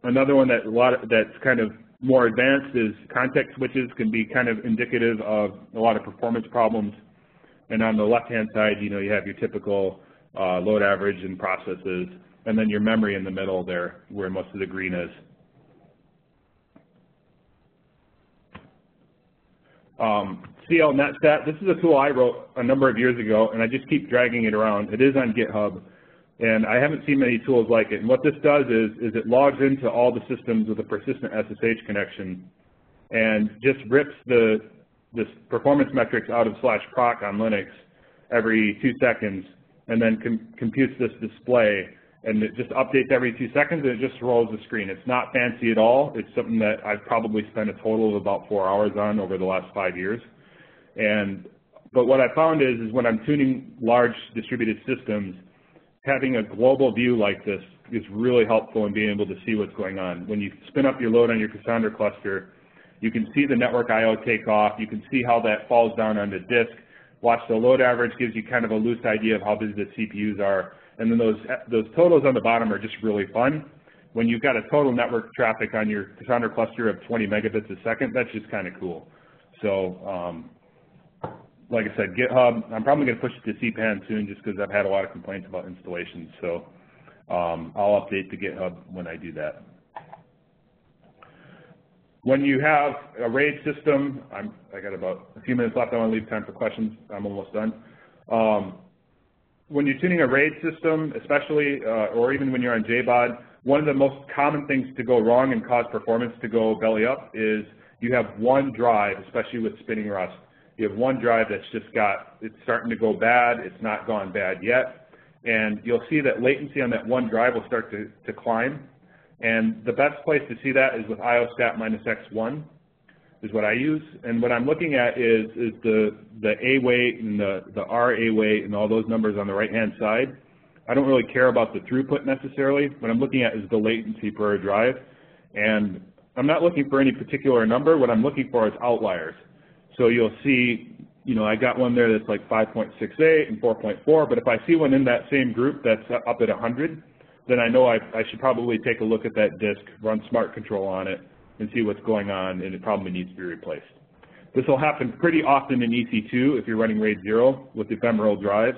Another one that's kind of more advanced is context switches can be kind of indicative of a lot of performance problems. And on the left-hand side, you have your typical load average and processes, and then your memory in the middle there where most of the green is. CLNetStat, this is a tool I wrote a number of years ago, and I just keep dragging it around. It is on GitHub, and I haven't seen many tools like it. And what this does is it logs into all the systems with a persistent SSH connection and just rips this performance metrics out of /proc on Linux every 2 seconds, and then computes this display, and it just updates every 2 seconds, and it just rolls the screen. It's not fancy at all. It's something that I've probably spent a total of about 4 hours on over the last 5 years. But what I found is when I'm tuning large distributed systems, having a global view like this is really helpful in being able to see what's going on. When you spin up your load on your Cassandra cluster, you can see the network I/O take off. You can see how that falls down on the disk. Watch the load average, gives you kind of a loose idea of how busy the CPUs are. And then those totals on the bottom are just really fun. When you've got a total network traffic on your Cassandra cluster of 20 megabits a second, that's just kind of cool. So like I said, GitHub, I'm probably going to push it to CPAN soon just because I've had a lot of complaints about installations. So I'll update the GitHub when I do that. When you have a RAID system, I got about a few minutes left. I want to leave time for questions. I'm almost done. When you're tuning a RAID system, especially, or even when you're on JBOD, one of the most common things to go wrong and cause performance to go belly up is you have one drive, especially with spinning Rust. You have one drive that's just it's starting to go bad. It's not gone bad yet. And you'll see that latency on that one drive will start to climb. And the best place to see that is with IOStat minus X1 is what I use. And what I'm looking at is the A weight and the RA weight and all those numbers on the right-hand side. I don't really care about the throughput necessarily. What I'm looking at is the latency per drive. And I'm not looking for any particular number. What I'm looking for is outliers. So you'll see, I got one there that's like 5.68 and 4.4, but if I see one in that same group that's up at 100, then I know I should probably take a look at that disk, run smart control on it, and see what's going on, and it probably needs to be replaced. This will happen pretty often in EC2 if you're running RAID 0 with ephemeral drives,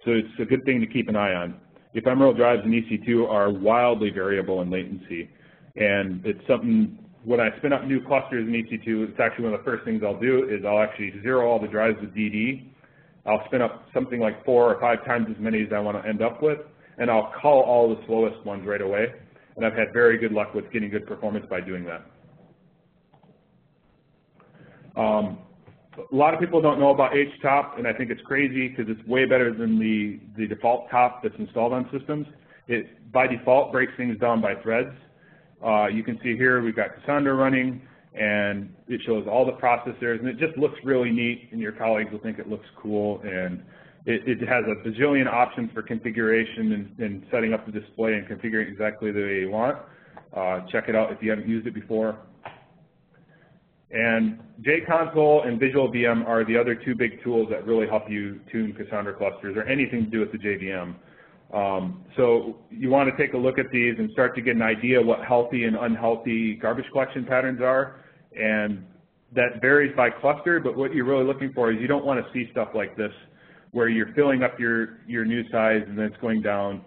so it's a good thing to keep an eye on. Ephemeral drives in EC2 are wildly variable in latency, and it's something, when I spin up new clusters in EC2, it's actually one of the first things I'll do is I'll actually zero all the drives with DD. I'll spin up something like 4 or 5 times as many as I want to end up with, and I'll call all the slowest ones right away. And I've had very good luck with getting good performance by doing that. A lot of people don't know about HTOP, and I think it's crazy because it's way better than the default top that's installed on systems. It, by default, breaks things down by threads. You can see here we've got Cassandra running, and it shows all the processors, and it just looks really neat, and your colleagues will think it looks cool. And It has a bajillion options for configuration and setting up the display and configuring exactly the way you want. Check it out if you haven't used it before. And JConsole and Visual VM are the other two big tools that really help you tune Cassandra clusters or anything to do with the JVM. So you want to take a look at these and start to get an idea what healthy and unhealthy garbage collection patterns are. And that varies by cluster, but what you're really looking for is you don't want to see stuff like this where you're filling up your new size and then it's going down.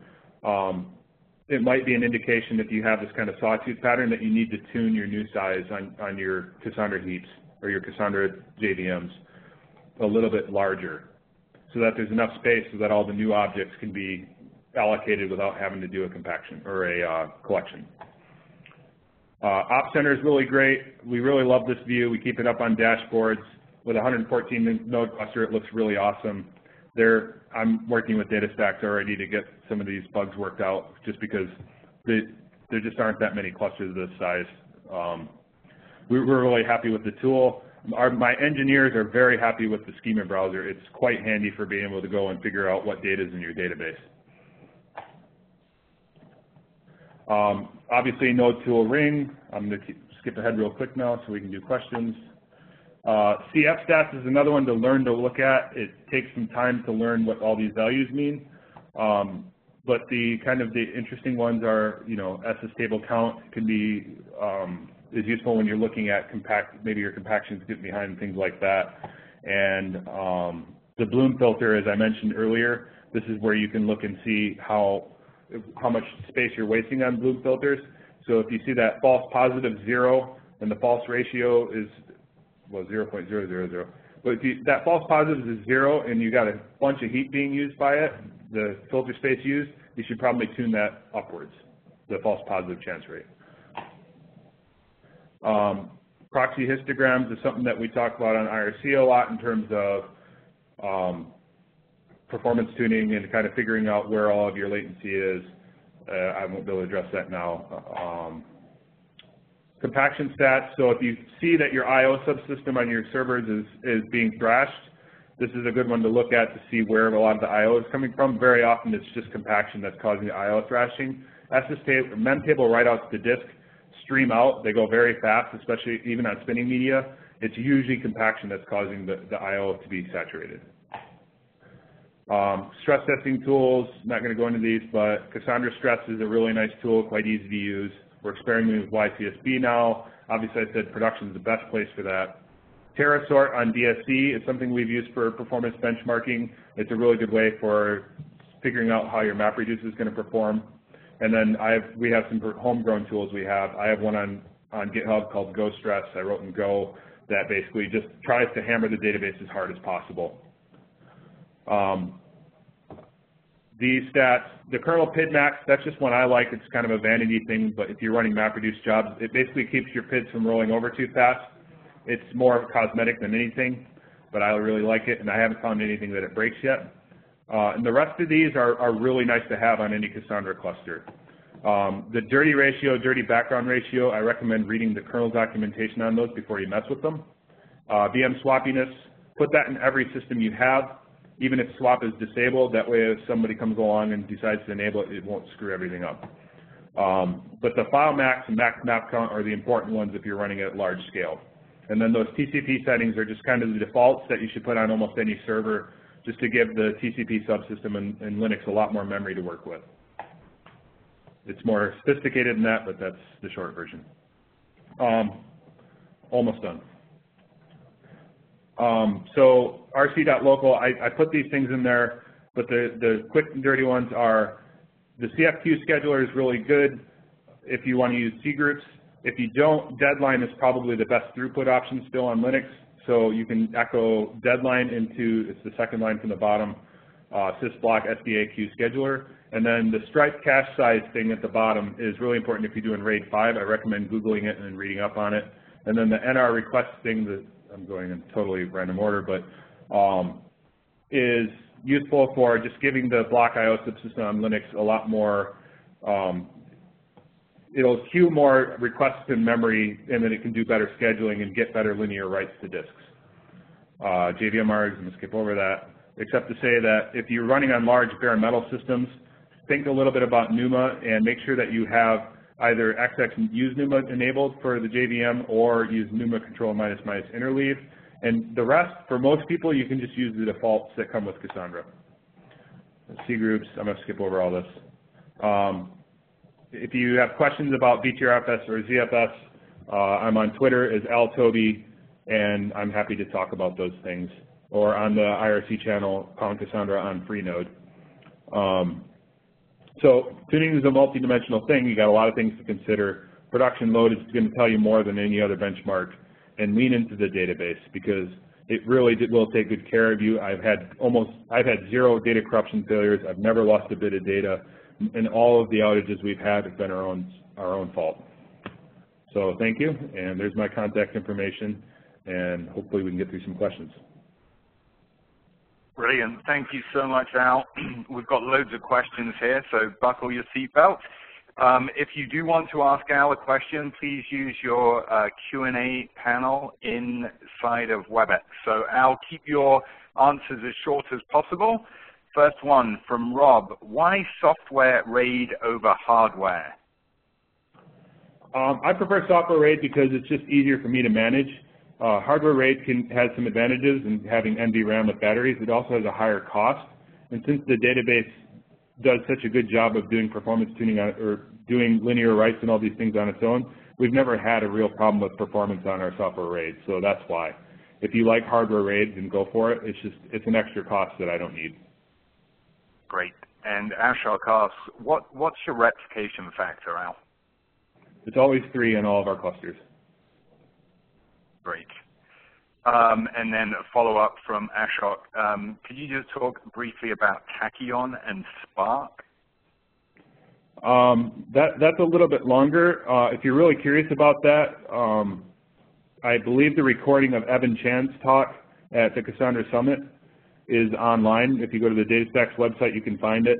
It might be an indication if you have this kind of sawtooth pattern that you need to tune your new size on your Cassandra heaps or your Cassandra JVMs a little bit larger so that there's enough space so that all the new objects can be allocated without having to do a compaction or a collection. Op Center is really great. We really love this view. We keep it up on dashboards. With a 114 node cluster, it looks really awesome. I'm working with DataStax already to get some of these bugs worked out just because there just aren't that many clusters this size. We're really happy with the tool. My engineers are very happy with the schema browser. It's quite handy for being able to go and figure out what data is in your database. Obviously, node tool ring. I'm going to skip ahead real quick now so we can do questions. CF stats is another one to learn to look at. It takes some time to learn what all these values mean. But the interesting ones are, SS table count can be is useful when you're looking at maybe your compactions getting behind and things like that. And the bloom filter, as I mentioned earlier, this is where you can look and see how much space you're wasting on bloom filters. So if you see that false positive 0 and the false ratio is 0.000. But if that false positive is 0 and you got a bunch of heat being used by it, the filter space used, you should probably tune that upwards, the false positive chance rate. Proxy histograms is something that we talk about on IRC a lot in terms of performance tuning and kind of figuring out where all of your latency is. I won't be able to address that now. Compaction stats, so if you see that your I/O subsystem on your servers is being thrashed, this is a good one to look at to see where a lot of the I/O is coming from. Very often it's just compaction that's causing the I/O thrashing. Mem table write-outs to disk stream out. They go very fast, especially even on spinning media. It's usually compaction that's causing the I/O to be saturated. Stress testing tools, not going to go into these, but Cassandra Stress is a really nice tool, quite easy to use. We're experimenting with YCSB now. Obviously, I said production is the best place for that. TerraSort on DSC is something we've used for performance benchmarking. It's a really good way for figuring out how your MapReduce is going to perform. And then we have some homegrown tools we have. I have one on GitHub called GoStress. I wrote in Go that basically just tries to hammer the database as hard as possible. These stats, the kernel PID max, that's just one I like. It's kind of a vanity thing, but if you're running MapReduce jobs, it basically keeps your PIDs from rolling over too fast. It's more cosmetic than anything, but I really like it, and I haven't found anything that it breaks yet. And the rest of these are really nice to have on any Cassandra cluster. The dirty ratio, dirty background ratio, I recommend reading the kernel documentation on those before you mess with them. VM swappiness, put that in every system you have. Even if swap is disabled, that way if somebody comes along and decides to enable it, it won't screw everything up. But the file max and max map count are the important ones if you're running at large scale. And then those TCP settings are just kind of the defaults that you should put on almost any server just to give the TCP subsystem and Linux a lot more memory to work with. It's more sophisticated than that, but that's the short version. Almost done. So rc.local, I put these things in there, but the quick and dirty ones are the CFQ scheduler is really good if you want to use Cgroups. If you don't, Deadline is probably the best throughput option still on Linux. So you can echo Deadline into, it's the second line from the bottom, sysblock SDAQ scheduler. And then the Stripe cache size thing at the bottom is really important if you're doing RAID 5. I recommend Googling it and reading up on it. And then the NR request thing that I'm going in totally random order, but is useful for just giving the block IO subsystem on Linux a lot more, it'll queue more requests in memory, and then it can do better scheduling and get better linear writes to disks. JVM args, I'm going to skip over that. except to say that if you're running on large bare metal systems, think a little bit about NUMA and make sure that you have either XX use NUMA enabled for the JVM or use NUMA control ---- interleave. And the rest, for most people, you can just use the defaults that come with Cassandra. Cgroups, I'm going to skip over all this. If you have questions about VTRFS or ZFS, I'm on Twitter as Tobey, and I'm happy to talk about those things. Or on the IRC channel, calling Cassandra on Freenode. So tuning is a multi-dimensional thing. You got a lot of things to consider. Production load is going to tell you more than any other benchmark, and lean into the database because it really will take good care of you. I've had 0 data corruption failures. I've never lost a bit of data, and all of the outages we've had have been our own fault. So thank you, and there's my contact information, and hopefully we can get through some questions. Brilliant. Thank you so much, Al. We've got loads of questions here, so buckle your seatbelt. If you do want to ask Al a question, please use your Q&A panel inside of WebEx. So Al, keep your answers as short as possible. First one from Rob. Why software RAID over hardware? I prefer software RAID because it's just easier for me to manage. Hardware RAID has some advantages in having NVRAM with batteries. It also has a higher cost. And since the database does such a good job of doing performance tuning or doing linear writes and all these things on its own, we've never had a real problem with performance on our software RAID. So that's why. If you like hardware RAID, then go for it. It's an extra cost that I don't need. Great. And Ashok asks, what's your replication factor, Al? It's always 3 in all of our clusters. Great. And then a follow-up from Ashok. Could you just talk briefly about Tachyon and Spark? That's a little bit longer. If you're really curious about that, I believe the recording of Evan Chan's talk at the Cassandra Summit is online. If you go to the DataStax website, you can find it.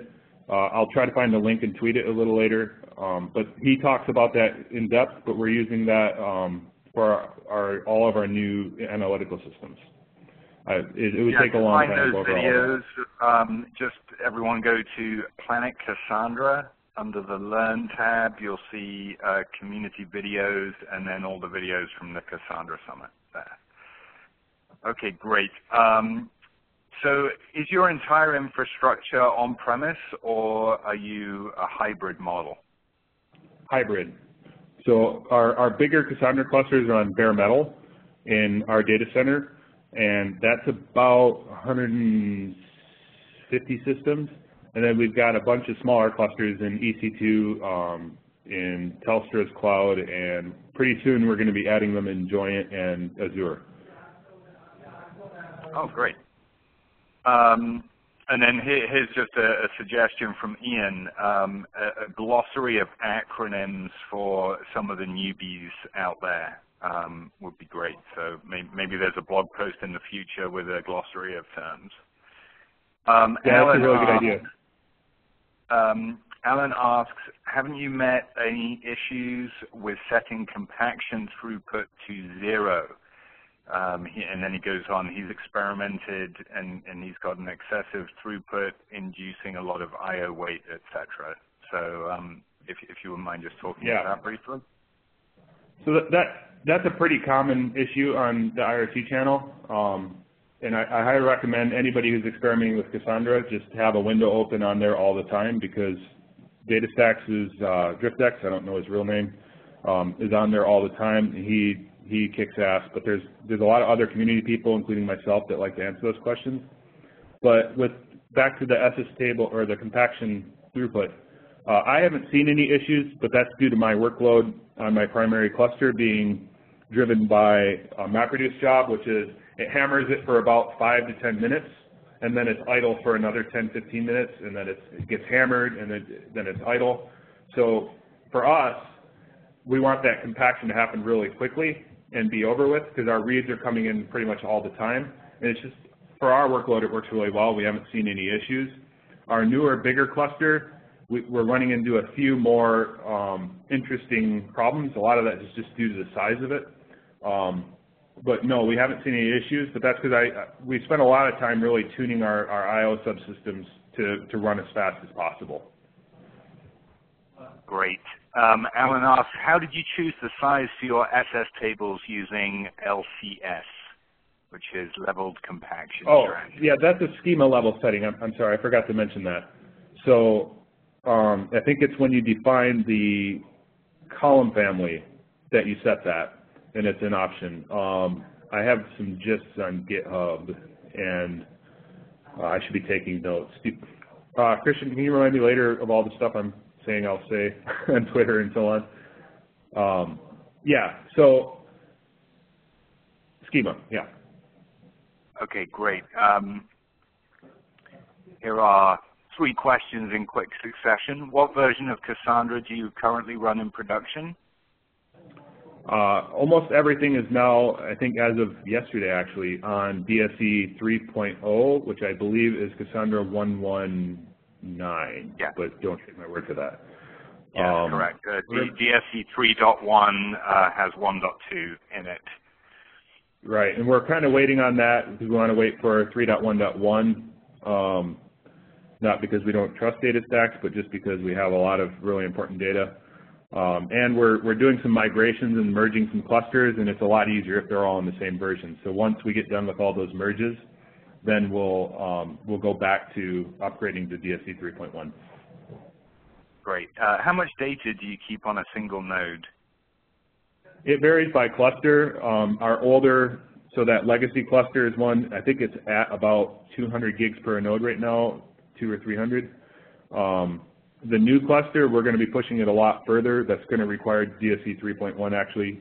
I'll try to find the link and tweet it a little later. But he talks about that in depth, but we're using that for all of our new analytical systems. It would take a long time to go over all videos. Just everyone go to Planet Cassandra. Under the Learn tab, you'll see community videos and then all the videos from the Cassandra Summit there. Okay, great. So is your entire infrastructure on-premise or are you a hybrid model? Hybrid. So our bigger Cassandra clusters are on bare metal in our data center, and that's about 150 systems. And then we've got a bunch of smaller clusters in EC2, in Telstra's cloud, and pretty soon we're going to be adding them in Joyent and Azure. Oh, great. And then here's just a suggestion from Ian, a glossary of acronyms for some of the newbies out there would be great. So maybe there's a blog post in the future with a glossary of terms. Yeah, that's a really good idea. Alan asks, haven't you met any issues with setting compaction throughput to 0? And then he goes on, he's experimented and he's got an excessive throughput inducing a lot of I/O weight, etc. So if you wouldn't mind just talking about that briefly. So that's a pretty common issue on the IRC channel. And I highly recommend anybody who's experimenting with Cassandra just have a window open on there all the time because DataStax's DriftX, I don't know his real name, is on there all the time. He kicks ass, but there's a lot of other community people, including myself, that like to answer those questions. But back to the SS table or the compaction throughput, I haven't seen any issues, but that's due to my workload on my primary cluster being driven by a MapReduce job, which is it hammers it for about 5 to 10 minutes, and then it's idle for another 10, 15 minutes, and then it gets hammered, and then it's idle. So for us, we want that compaction to happen really quickly and be over with because our reads are coming in pretty much all the time. And it's just, for our workload, it works really well. We haven't seen any issues. Our newer, bigger cluster, we're running into a few more interesting problems. A lot of that is just due to the size of it. but no, we haven't seen any issues. But that's because we spent a lot of time really tuning our I/O subsystems to run as fast as possible. Great. Alan asks, how did you choose the size for your SS tables using LCS, which is leveled compaction? Yeah, that's a schema level setting. I'm sorry, I forgot to mention that. So I think it's when you define the column family that you set that, and it's an option. I have some gists on GitHub, and I should be taking notes. Christian, can you remind me later of all the stuff I'm saying I'll say on Twitter and so on? Yeah, so schema, yeah. Okay, great. Here are 3 questions in quick succession. What version of Cassandra do you currently run in production? Almost everything is now, I think as of yesterday actually, on DSE 3.0, which I believe is Cassandra 1.1.9, yeah. But don't take my word for that. Yeah, correct. DSE 3.1 has 1.2 in it. Right, and we're kind of waiting on that because we want to wait for 3.1.1, not because we don't trust data stacks, but just because we have a lot of really important data. And we're doing some migrations and merging some clusters, and it's a lot easier if they're all in the same version. So once we get done with all those merges, then we'll go back to upgrading to DSE 3.1. Great. How much data do you keep on a single node? It varies by cluster. Our older, so that legacy cluster is one, I think it's at about 200 gigs per node right now, 200 or 300. The new cluster, we're going to be pushing it a lot further. That's going to require DSE 3.1 actually.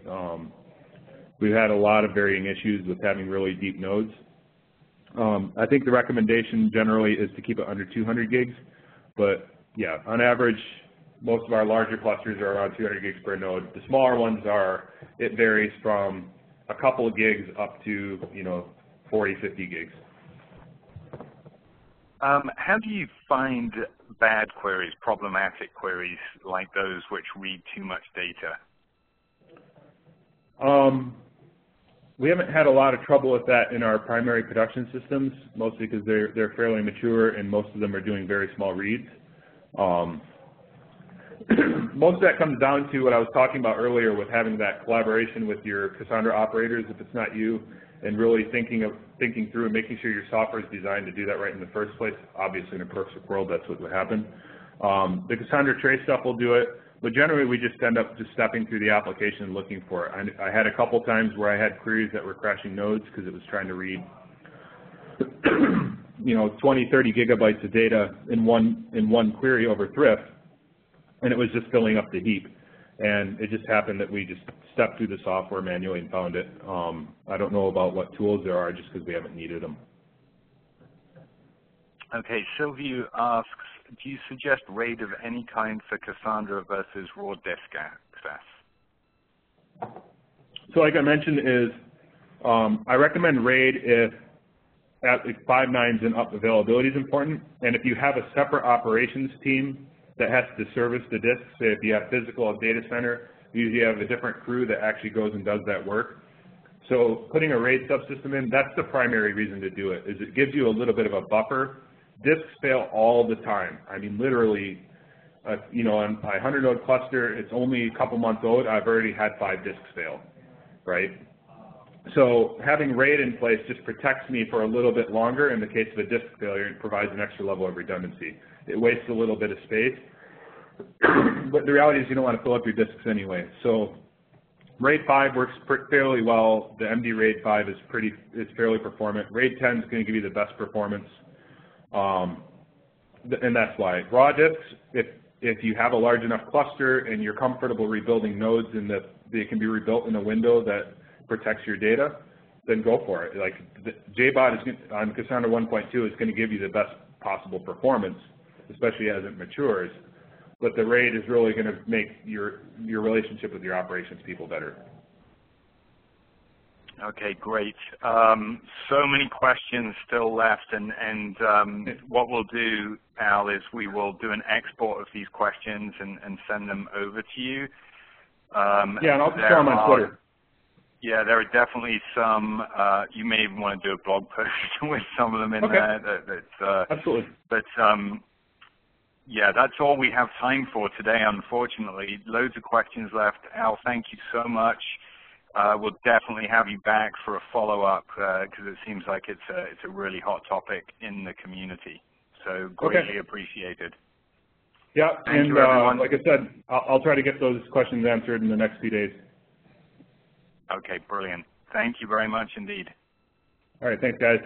We've had a lot of varying issues with having really deep nodes. I think the recommendation generally is to keep it under 200 gigs, but yeah, on average, most of our larger clusters are around 200 gigs per node. The smaller ones it varies from a couple of gigs up to 40, 50 gigs. How do you find bad queries, problematic queries like those which read too much data? We haven't had a lot of trouble with that in our primary production systems, mostly because they're fairly mature and most of them are doing very small reads. Most of that comes down to what I was talking about earlier with having that collaboration with your Cassandra operators, if it's not you, and really thinking through and making sure your software is designed to do that right in the first place. Obviously, in a perfect world, that's what would happen. The Cassandra trace stuff will do it, but generally we just end up just stepping through the application and looking for it. I had a couple times where I had queries that were crashing nodes because it was trying to read 20, 30 gigabytes of data in one query over Thrift, and it was just filling up the heap. And it just happened that we just stepped through the software manually and found it. I don't know about what tools there are just because we haven't needed them. Okay, Sylvia asks, do you suggest RAID of any kind for Cassandra versus raw disk access? So like I mentioned I recommend RAID if at 5 nines and up availability is important. And if you have a separate operations team that has to service the disks, say if you have physical data center, you usually have a different crew that actually goes and does that work. So putting a RAID subsystem in, that's the primary reason to do it, is it gives you a little bit of a buffer. Disks fail all the time. I mean, literally, on my 100-node cluster, it's only a couple months old. I've already had 5 disks fail, right? So having RAID in place just protects me for a little bit longer in the case of a disk failure. It provides an extra level of redundancy. It wastes a little bit of space, but the reality is you don't want to fill up your disks anyway. So RAID 5 works fairly well. The MD RAID 5 is fairly performant. RAID 10 is going to give you the best performance, and that's why. Raw disks, if you have a large enough cluster and you're comfortable rebuilding nodes and that they can be rebuilt in a window that protects your data, then go for it. Like JBOD on Cassandra 1.2 is going to give you the best possible performance, especially as it matures. But the RAID is really going to make your relationship with your operations people better. Okay, great. So many questions still left, and what we'll do, Al, is we will do an export of these questions and send them over to you. Yeah, and I'll just share them on Twitter. Yeah, there are definitely some. You may even want to do a blog post with some of them in there. Absolutely. But yeah, that's all we have time for today, unfortunately. Loads of questions left. Al, thank you so much. We'll definitely have you back for a follow-up because it seems like it's a really hot topic in the community. So greatly appreciated. Yeah, Thank you, everyone. Like I said, I'll try to get those questions answered in the next few days. Okay, brilliant. Thank you very much indeed. All right, thanks, guys.